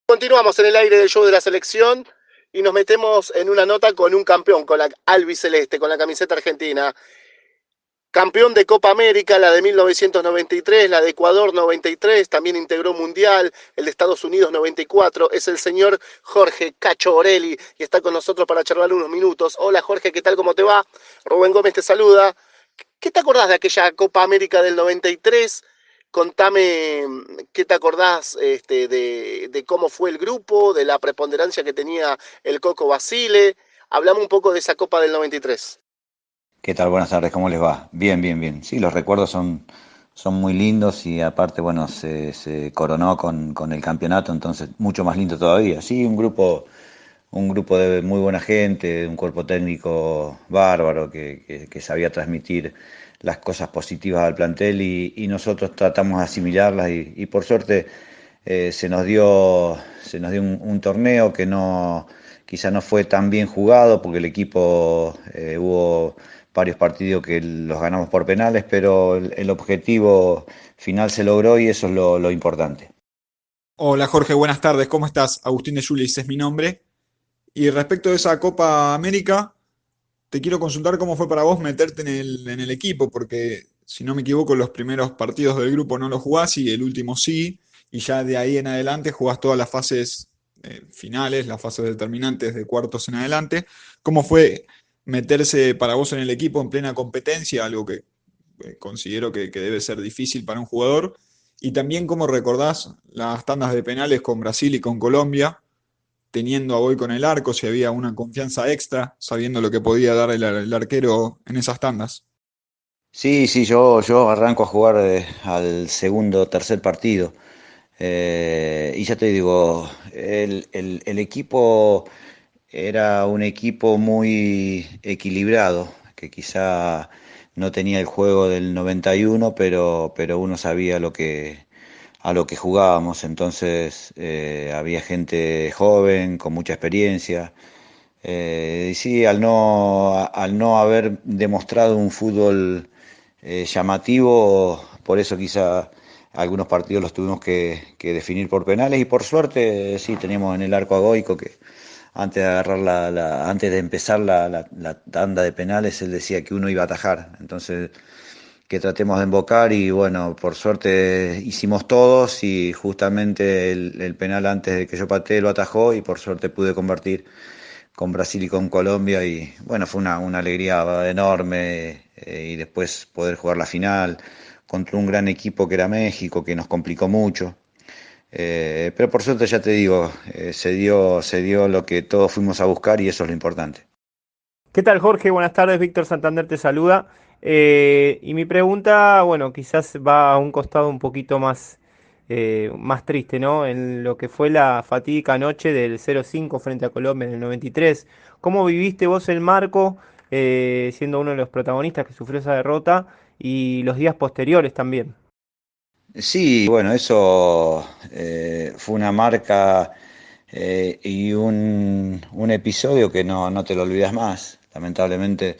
Continuamos en el aire del show de la selección y nos metemos en una nota con un campeón, con la albiceleste, con la camiseta argentina. Campeón de Copa América, la de 1993, la de Ecuador 93, también integró Mundial, el de Estados Unidos 94, es el señor Jorge Cacho Borelli y está con nosotros para charlar unos minutos. Hola Jorge, ¿qué tal? ¿Cómo te va? Rubén Gómez te saluda. ¿Qué te acordás de aquella Copa América del 93? Contame qué te acordás de cómo fue el grupo, de la preponderancia que tenía el Coco Basile. Hablame un poco de esa Copa del 93. ¿Qué tal? Buenas tardes, ¿cómo les va? Bien, bien, bien. Sí, los recuerdos son muy lindos y aparte, bueno, se coronó con el campeonato, entonces mucho más lindo todavía. Sí, un grupo de muy buena gente, un cuerpo técnico bárbaro que sabía transmitir las cosas positivas al plantel y nosotros tratamos de asimilarlas y por suerte se nos dio un torneo que quizá no fue tan bien jugado porque el equipo hubo varios partidos que los ganamos por penales, pero el objetivo final se logró y eso es lo importante. Hola Jorge, buenas tardes, ¿cómo estás? Agustín de Yulis es mi nombre. Y respecto de esa Copa América, te quiero consultar cómo fue para vos meterte en el equipo, porque si no me equivoco, los primeros partidos del grupo no los jugás y el último sí, y ya de ahí en adelante jugás todas las fases finales, las fases determinantes de cuartos en adelante. ¿Cómo fue meterse para vos en el equipo en plena competencia, algo que considero que debe ser difícil para un jugador? Y también cómo recordás las tandas de penales con Brasil y con Colombia, teniendo a Boy con el arco, si había una confianza extra, sabiendo lo que podía dar el arquero en esas tandas. Sí, sí, yo arranco a jugar al segundo o tercer partido. Y ya te digo, el equipo era un equipo muy equilibrado, que quizá no tenía el juego del 91, pero uno sabía a lo que jugábamos. Entonces había gente joven, con mucha experiencia. Y sí, al no haber demostrado un fútbol llamativo, por eso quizá algunos partidos los tuvimos que definir por penales y por suerte sí teníamos en el arco a Goico que antes de empezar la tanda de penales él decía que uno iba a atajar, entonces que tratemos de embocar y bueno, por suerte hicimos todos y justamente el penal antes de que yo patee lo atajó y por suerte pude convertir con Brasil y con Colombia y bueno, fue una alegría enorme y después poder jugar la final contra un gran equipo que era México, que nos complicó mucho. Pero por suerte ya te digo, se dio lo que todos fuimos a buscar y eso es lo importante. ¿Qué tal, Jorge? Buenas tardes, Víctor Santander te saluda. Y mi pregunta, bueno, quizás va a un costado un poquito más triste, ¿no? En lo que fue la fatídica noche del 0-5 frente a Colombia en el 93. ¿Cómo viviste vos el marco, siendo uno de los protagonistas que sufrió esa derrota, y los días posteriores también? Sí, bueno, eso fue una marca y un episodio que no te lo olvidas más. Lamentablemente,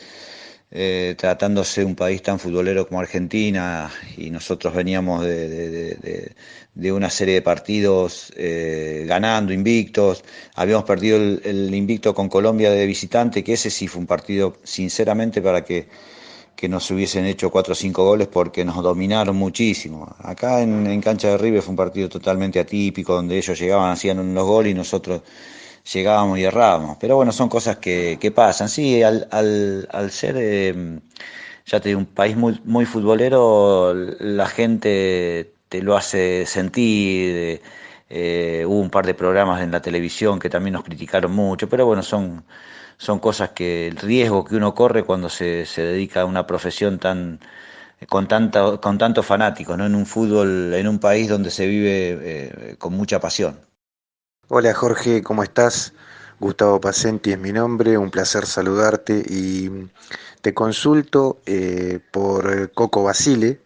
tratándose de un país tan futbolero como Argentina y nosotros veníamos de una serie de partidos ganando invictos, habíamos perdido el invicto con Colombia de visitante, que ese sí fue un partido sinceramente para que nos hubiesen hecho 4 o 5 goles porque nos dominaron muchísimo. Acá en cancha de River fue un partido totalmente atípico donde ellos llegaban, hacían los goles y nosotros llegábamos y errábamos. Pero bueno, son cosas que pasan. Sí, al ser, ya te digo, un país muy, muy futbolero, la gente te lo hace sentir. Hubo un par de programas en la televisión que también nos criticaron mucho, pero bueno, son cosas que el riesgo que uno corre cuando se dedica a una profesión con tantos fanáticos, ¿no? En un fútbol, en un país donde se vive con mucha pasión. Hola Jorge, ¿cómo estás? Gustavo Pacenti es mi nombre, un placer saludarte y te consulto por Coco Basile,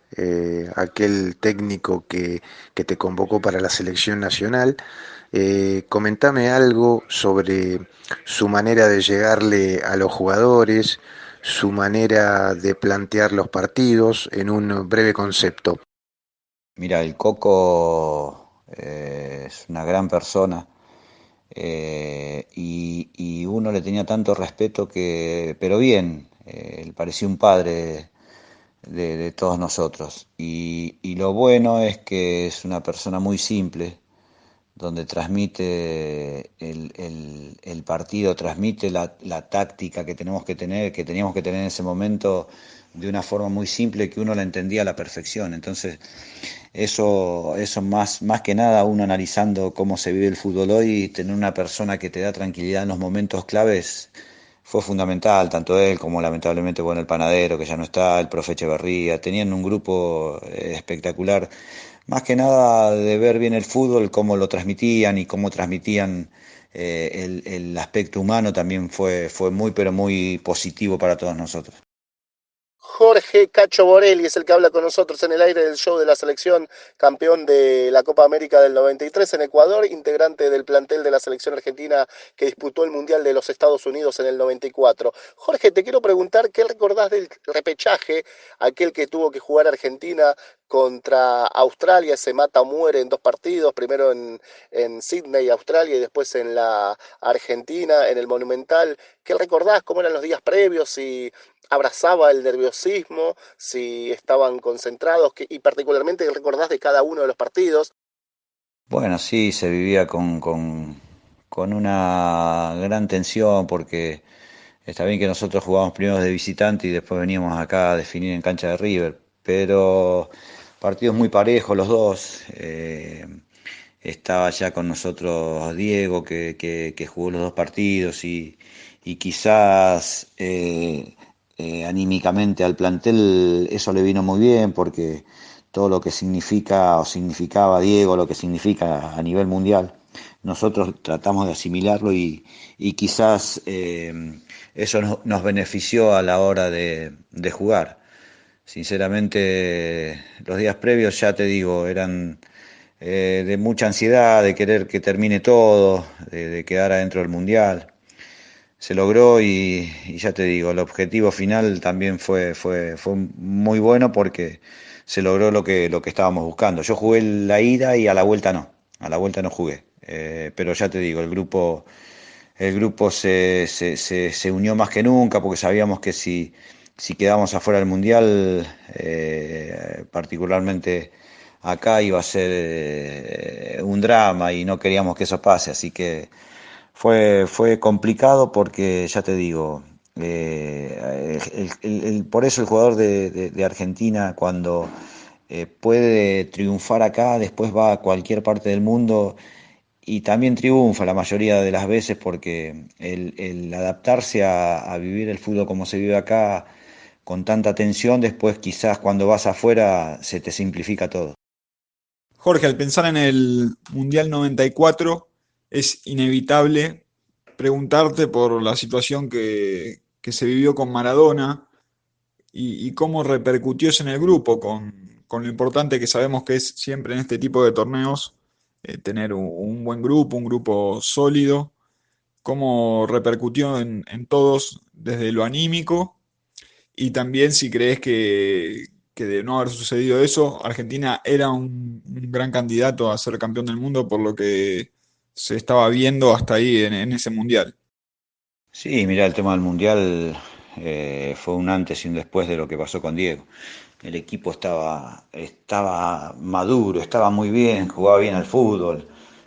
aquel técnico que te convocó para la selección nacional. Comentame algo sobre su manera de llegarle a los jugadores, su manera de plantear los partidos en un breve concepto. Mira, el Coco es una gran persona. Y uno le tenía tanto respeto que, pero bien, él parecía un padre de todos nosotros. Y lo bueno es que es una persona muy simple, donde transmite el partido, transmite la táctica que tenemos que tener, que teníamos que tener en ese momento de una forma muy simple que uno la entendía a la perfección. Entonces, eso más que nada, uno analizando cómo se vive el fútbol hoy, tener una persona que te da tranquilidad en los momentos claves fue fundamental, tanto él como lamentablemente, bueno, el panadero que ya no está, el profe Echeverría, tenían un grupo espectacular, más que nada de ver bien el fútbol, cómo lo transmitían y cómo transmitían el aspecto humano también fue muy, pero muy positivo para todos nosotros. Jorge Cacho Borelli es el que habla con nosotros en el aire del show de la selección, campeón de la Copa América del 93 en Ecuador, integrante del plantel de la selección argentina que disputó el Mundial de los Estados Unidos en el 94. Jorge, te quiero preguntar, ¿qué recordás del repechaje, aquel que tuvo que jugar Argentina contra Australia? Se mata o muere en dos partidos, primero en Sydney, Australia, y después en la Argentina, en el Monumental. ¿Qué recordás? ¿Cómo eran los días previos? ¿Si abrazaba el nerviosismo, si estaban concentrados, y particularmente qué recordás de cada uno de los partidos? Bueno, sí, se vivía con una gran tensión porque está bien que nosotros jugábamos primero de visitante y después veníamos acá a definir en cancha de River, pero partidos muy parejos los dos. Estaba ya con nosotros Diego que jugó los dos partidos y quizás anímicamente al plantel eso le vino muy bien porque todo lo que significa o significaba Diego, lo que significa a nivel mundial, nosotros tratamos de asimilarlo y quizás eso nos benefició a la hora de jugar. Sinceramente, los días previos, ya te digo, eran de mucha ansiedad, de querer que termine todo, de quedar adentro del Mundial. Se logró y ya te digo, el objetivo final también fue muy bueno porque se logró lo que estábamos buscando. Yo jugué la ida y a la vuelta no jugué. Pero ya te digo, el grupo se unió más que nunca porque sabíamos que si quedábamos afuera del Mundial, particularmente acá iba a ser un drama y no queríamos que eso pase, así que fue complicado porque, ya te digo, por eso el jugador de Argentina cuando puede triunfar acá, después va a cualquier parte del mundo y también triunfa la mayoría de las veces porque el adaptarse a vivir el fútbol como se vive acá con tanta tensión, después quizás cuando vas afuera se te simplifica todo. Jorge, al pensar en el Mundial 94, es inevitable preguntarte por la situación que se vivió con Maradona y cómo repercutió eso en el grupo, con lo importante que sabemos que es siempre en este tipo de torneos tener un buen grupo, un grupo sólido, cómo repercutió en todos desde lo anímico y también si crees que de no haber sucedido eso, Argentina era un gran candidato a ser campeón del mundo por lo que se estaba viendo hasta ahí en ese mundial. Sí, mira, el tema del Mundial fue un antes y un después de lo que pasó con Diego. El equipo estaba maduro, estaba muy bien, jugaba bien al fútbol,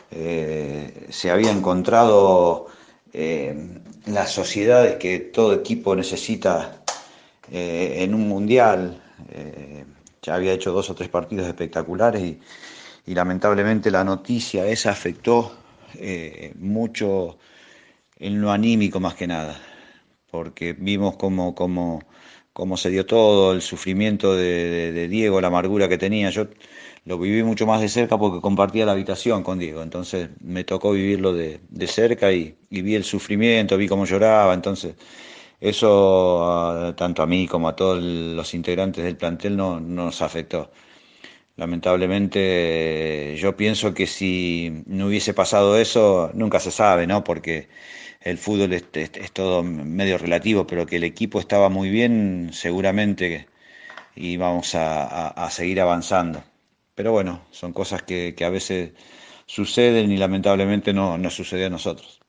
se había encontrado las sociedades que todo equipo necesita en un mundial. Ya había hecho 2 o 3 partidos espectaculares y lamentablemente la noticia esa afectó mucho en lo anímico más que nada, porque vimos cómo se dio todo, el sufrimiento de Diego, la amargura que tenía. Yo lo viví mucho más de cerca porque compartía la habitación con Diego, entonces me tocó vivirlo de cerca y vi el sufrimiento, vi cómo lloraba, entonces eso tanto a mí como a todos los integrantes del plantel no nos afectó. Lamentablemente, yo pienso que si no hubiese pasado eso, nunca se sabe, ¿no? Porque el fútbol es todo medio relativo, pero que el equipo estaba muy bien, seguramente íbamos a seguir avanzando. pero bueno, son cosas que a veces suceden y lamentablemente no nos sucede a nosotros.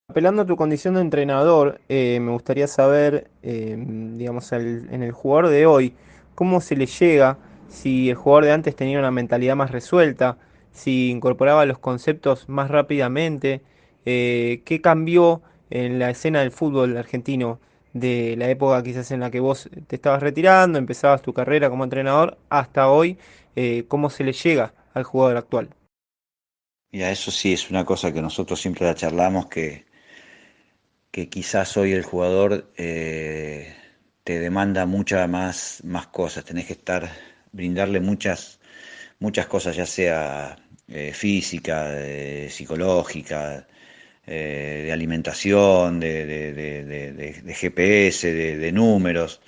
Apelando a tu condición de entrenador, me gustaría saber, digamos, en el jugador de hoy, cómo se le llega, si el jugador de antes tenía una mentalidad más resuelta, si incorporaba los conceptos más rápidamente, qué cambió en la escena del fútbol argentino de la época quizás en la que vos te estabas retirando, empezabas tu carrera como entrenador, hasta hoy, cómo se le llega al jugador actual. Mira, eso sí es una cosa que nosotros siempre la charlamos, que quizás hoy el jugador te demanda más cosas, tenés que brindarle muchas cosas, ya sea física, psicológica, de alimentación, de GPS, de números,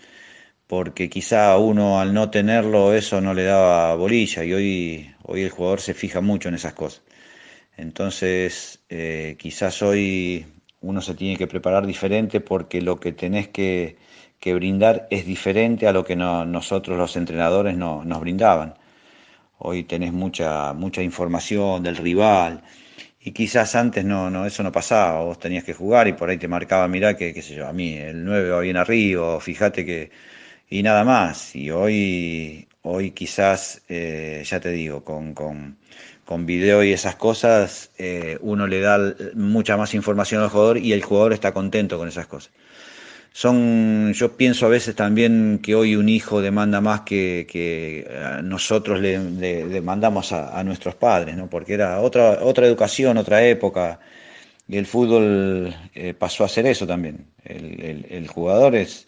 porque quizá uno al no tenerlo eso no le daba bolilla y hoy el jugador se fija mucho en esas cosas. Entonces, quizás hoy uno se tiene que preparar diferente porque lo que tenés que brindar es diferente a lo que nosotros los entrenadores nos brindaban. Hoy tenés mucha información del rival y quizás antes eso no pasaba. Vos tenías que jugar y por ahí te marcaba, mirá que, qué sé yo, a mí el 9 va bien arriba, o fíjate que y nada más. Y hoy quizás, ya te digo, con video y esas cosas, uno le da mucha más información al jugador y el jugador está contento con esas cosas. Yo pienso a veces también que hoy un hijo demanda más que nosotros le mandamos a nuestros padres, ¿no? Porque era otra educación, otra época, y el fútbol pasó a ser eso también. El jugador es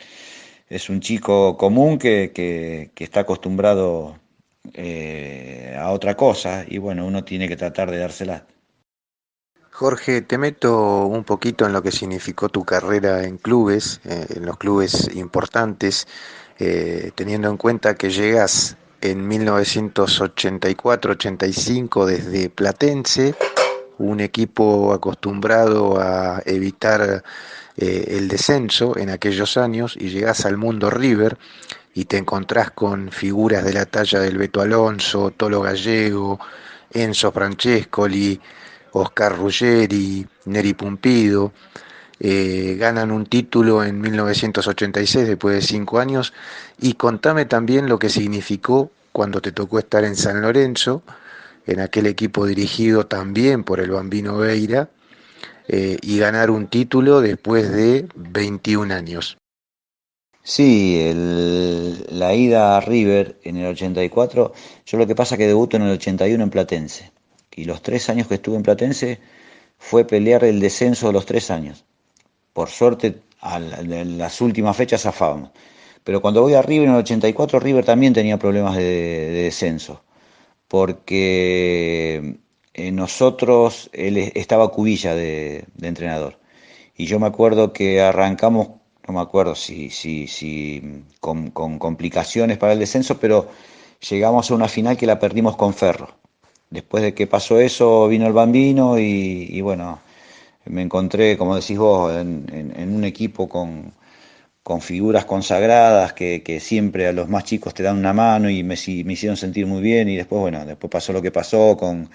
un chico común que está acostumbrado a otra cosa y bueno, uno tiene que tratar de dársela. Jorge, te meto un poquito en lo que significó tu carrera en clubes, en los clubes importantes, teniendo en cuenta que llegas en 1984-85 desde Platense, un equipo acostumbrado a evitar el descenso en aquellos años, y llegás al mundo River y te encontrás con figuras de la talla del Beto Alonso, Tolo Gallego, Enzo Francescoli, Oscar Ruggeri, Neri Pumpido. Ganan un título en 1986 después de 5 años, y contame también lo que significó cuando te tocó estar en San Lorenzo, en aquel equipo dirigido también por el Bambino Veira, y ganar un título después de 21 años. Sí, la ida a River en el 84, yo lo que pasa es que debuto en el 81 en Platense y los 3 años que estuve en Platense fue pelear el descenso de los 3 años. Por suerte, en las últimas fechas zafábamos. Pero cuando voy a River en el 84, River también tenía problemas de descenso, porque nosotros, él estaba Cubilla de entrenador. Y yo me acuerdo que arrancamos, no me acuerdo si con complicaciones para el descenso, pero llegamos a una final que la perdimos con Ferro. Después de que pasó eso, vino el Bambino y bueno, me encontré, como decís vos, en un equipo con figuras consagradas que siempre a los más chicos te dan una mano y me hicieron sentir muy bien y después, bueno, después pasó lo que pasó con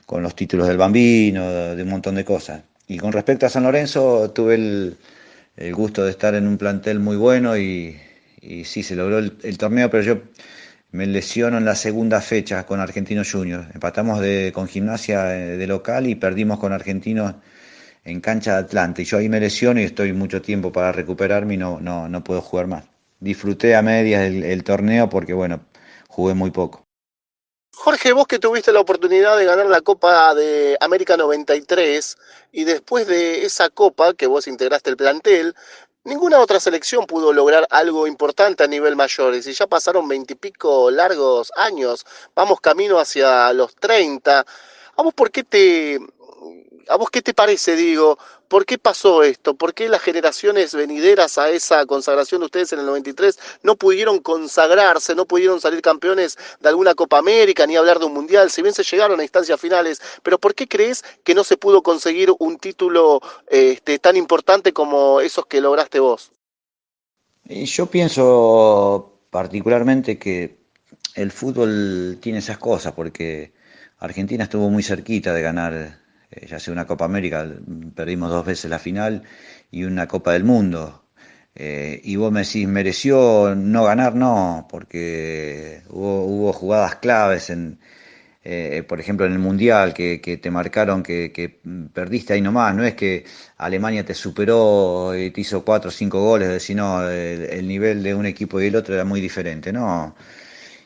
los títulos del Bambino, de un montón de cosas. Y con respecto a San Lorenzo, tuve el gusto de estar en un plantel muy bueno y sí, se logró el torneo, pero yo me lesiono en la segunda fecha con Argentinos Juniors. Empatamos con Gimnasia de local y perdimos con Argentinos en cancha de Atlanta. Y yo ahí me lesiono y estoy mucho tiempo para recuperarme y no puedo jugar más. Disfruté a medias el torneo porque, bueno, jugué muy poco. Jorge, vos que tuviste la oportunidad de ganar la Copa de América 93 y después de esa Copa que vos integraste el plantel, ninguna otra selección pudo lograr algo importante a nivel mayor. Y si ya pasaron 20 y pico largos años, vamos camino hacia los 30. ¿A vos por qué a vos qué te parece, digo? ¿Por qué pasó esto? ¿Por qué las generaciones venideras a esa consagración de ustedes en el 93 no pudieron consagrarse, no pudieron salir campeones de alguna Copa América, ni hablar de un Mundial, si bien se llegaron a instancias finales? Pero ¿por qué crees que no se pudo conseguir un título tan importante como esos que lograste vos? Yo pienso particularmente que el fútbol tiene esas cosas, porque Argentina estuvo muy cerquita de ganar, ya sea una Copa América, perdimos 2 veces la final, y una Copa del Mundo. Y vos me decís, ¿mereció no ganar? No, porque hubo jugadas claves por ejemplo, en el Mundial, que te marcaron que perdiste ahí nomás. No es que Alemania te superó y te hizo 4 o 5 goles, sino el nivel de un equipo y el otro era muy diferente, ¿no?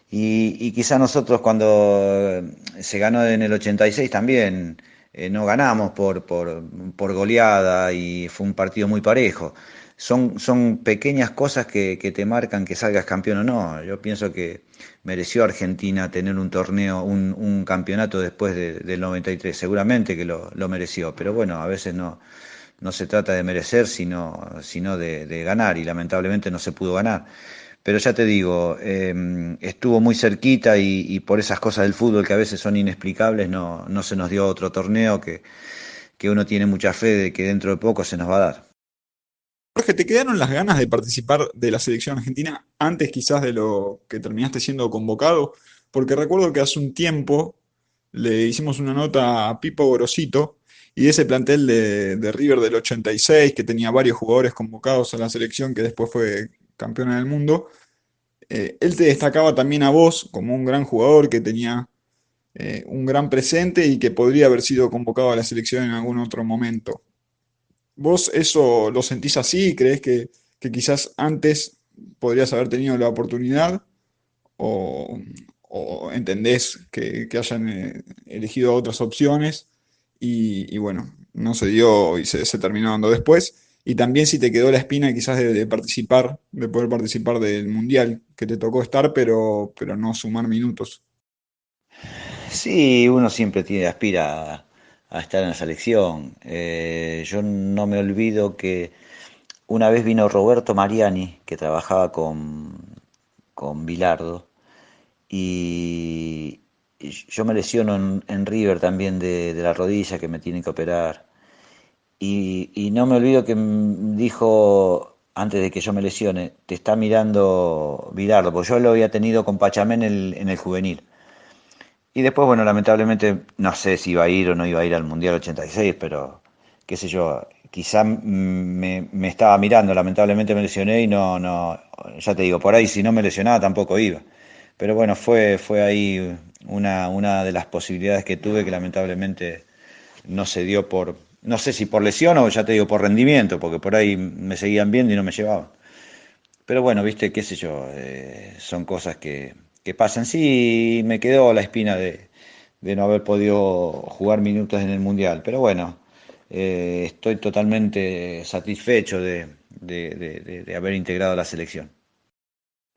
Y quizá nosotros cuando se ganó en el 86 también no ganamos por goleada y fue un partido muy parejo. Son pequeñas cosas que te marcan que salgas campeón o no. Yo pienso que mereció Argentina tener un torneo, un campeonato después del 93. Seguramente que lo mereció, pero bueno, a veces no se trata de merecer, sino de ganar, y lamentablemente no se pudo ganar. Pero ya te digo, estuvo muy cerquita y por esas cosas del fútbol que a veces son inexplicables, no se nos dio otro torneo que uno tiene mucha fe de que dentro de poco se nos va a dar. Jorge, ¿te quedaron las ganas de participar de la selección argentina antes quizás de lo que terminaste siendo convocado? Porque recuerdo que hace un tiempo le hicimos una nota a Pipo Gorosito y de ese plantel de River del 86, que tenía varios jugadores convocados a la selección, que después fue campeona del mundo. Él te destacaba también a vos como un gran jugador que tenía un gran presente y que podría haber sido convocado a la selección en algún otro momento. ¿Vos eso lo sentís así? ¿Creés que quizás antes podrías haber tenido la oportunidad? ¿O, o entendés que hayan elegido otras opciones y bueno, no se dio y se terminó dando después? Y también si te quedó la espina quizás de participar, de poder participar del Mundial, que te tocó estar, pero no sumar minutos. Sí, uno siempre aspira a estar en la selección. Yo no me olvido que una vez vino Roberto Mariani, que trabajaba con Bilardo, y yo me lesiono en River también de la rodilla, que me tienen que operar. Y no me olvido que dijo, antes de que yo me lesione, te está mirando Bilardo, porque yo lo había tenido con Pachamé en el juvenil. Y después, bueno, lamentablemente no sé si iba a ir o no iba a ir al Mundial 86, pero qué sé yo, quizá me estaba mirando, lamentablemente me lesioné y ya te digo, por ahí si no me lesionaba tampoco iba. Pero bueno, fue ahí una de las posibilidades que tuve, que lamentablemente no se dio no sé si por lesión o ya te digo por rendimiento, porque por ahí me seguían viendo y no me llevaban. Pero bueno, viste, qué sé yo, son cosas que pasan. Sí, me quedó la espina de no haber podido jugar minutos en el Mundial, pero bueno, estoy totalmente satisfecho de haber integrado la selección.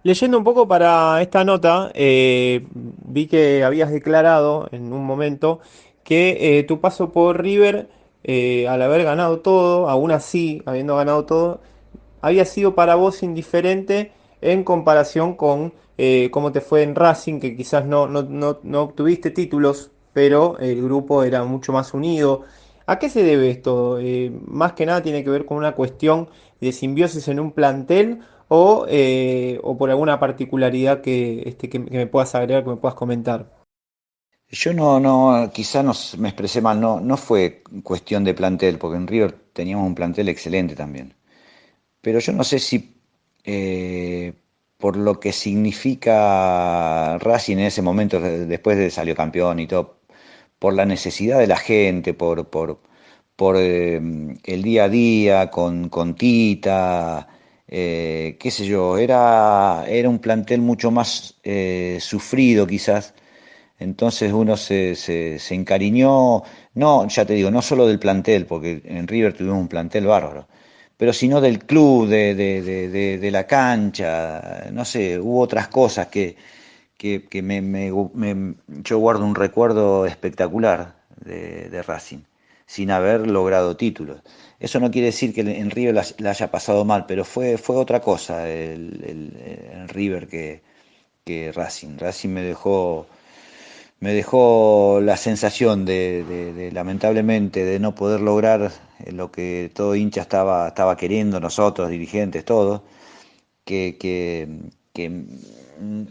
Leyendo un poco para esta nota, vi que habías declarado en un momento que tu paso por River, al haber ganado todo, aún así, habiendo ganado todo, había sido para vos indiferente en comparación con cómo te fue en Racing, que quizás no obtuviste títulos, pero el grupo era mucho más unido. ¿A qué se debe esto? Más que nada tiene que ver con una cuestión de simbiosis en un plantel o por alguna particularidad que me puedas agregar, que me puedas comentar. Yo no, quizá me expresé mal, no fue cuestión de plantel, porque en River teníamos un plantel excelente también. Pero yo no sé si por lo que significa Racing en ese momento, después de salió campeón y todo, por la necesidad de la gente, por el día a día con Tita, qué sé yo, era un plantel mucho más sufrido quizás. Entonces uno se encariñó, no, ya te digo, no solo del plantel, porque en River tuvimos un plantel bárbaro, pero sino del club, de la cancha, no sé, hubo otras cosas que yo guardo un recuerdo espectacular de Racing, sin haber logrado títulos. Eso no quiere decir que en River la haya pasado mal, pero fue otra cosa el River que Racing. Racing me dejó la sensación lamentablemente, de no poder lograr lo que todo hincha estaba queriendo, nosotros, dirigentes, todos, que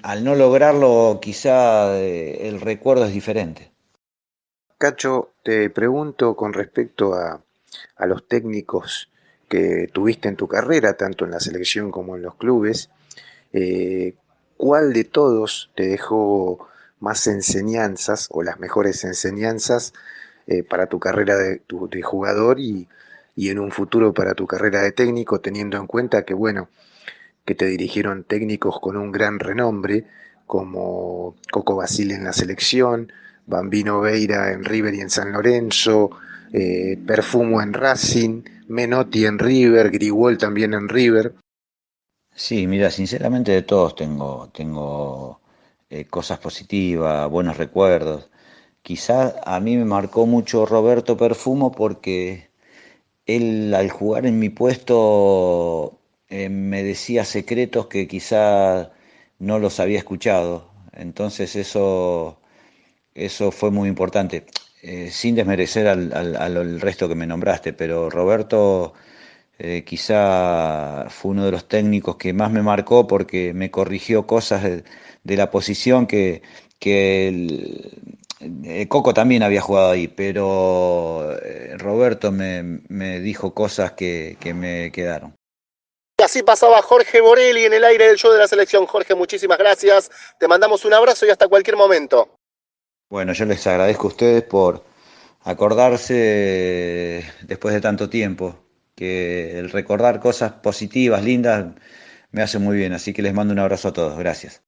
al no lograrlo, quizá el recuerdo es diferente. Cacho, te pregunto con respecto a los técnicos que tuviste en tu carrera, tanto en la selección como en los clubes, eh, ¿cuál de todos te dejó más enseñanzas o las mejores enseñanzas para tu carrera de jugador y en un futuro para tu carrera de técnico, teniendo en cuenta que, bueno, que te dirigieron técnicos con un gran renombre, como Coco Basile en la selección, Bambino Veira en River y en San Lorenzo, Perfumo en Racing, Menotti en River, Grigol también en River? Sí, mira, sinceramente de todos tengo cosas positivas, buenos recuerdos. Quizá a mí me marcó mucho Roberto Perfumo porque él al jugar en mi puesto me decía secretos que quizá no los había escuchado. Entonces eso fue muy importante. Sin desmerecer al resto que me nombraste, pero Roberto quizá fue uno de los técnicos que más me marcó porque me corrigió cosas de la posición que Coco también había jugado ahí, pero Roberto me dijo cosas que me quedaron. Y así pasaba Jorge Borelli en el aire del show de la selección. Jorge, muchísimas gracias. Te mandamos un abrazo y hasta cualquier momento. Bueno, yo les agradezco a ustedes por acordarse después de tanto tiempo, que el recordar cosas positivas, lindas, me hace muy bien, así que les mando un abrazo a todos, gracias.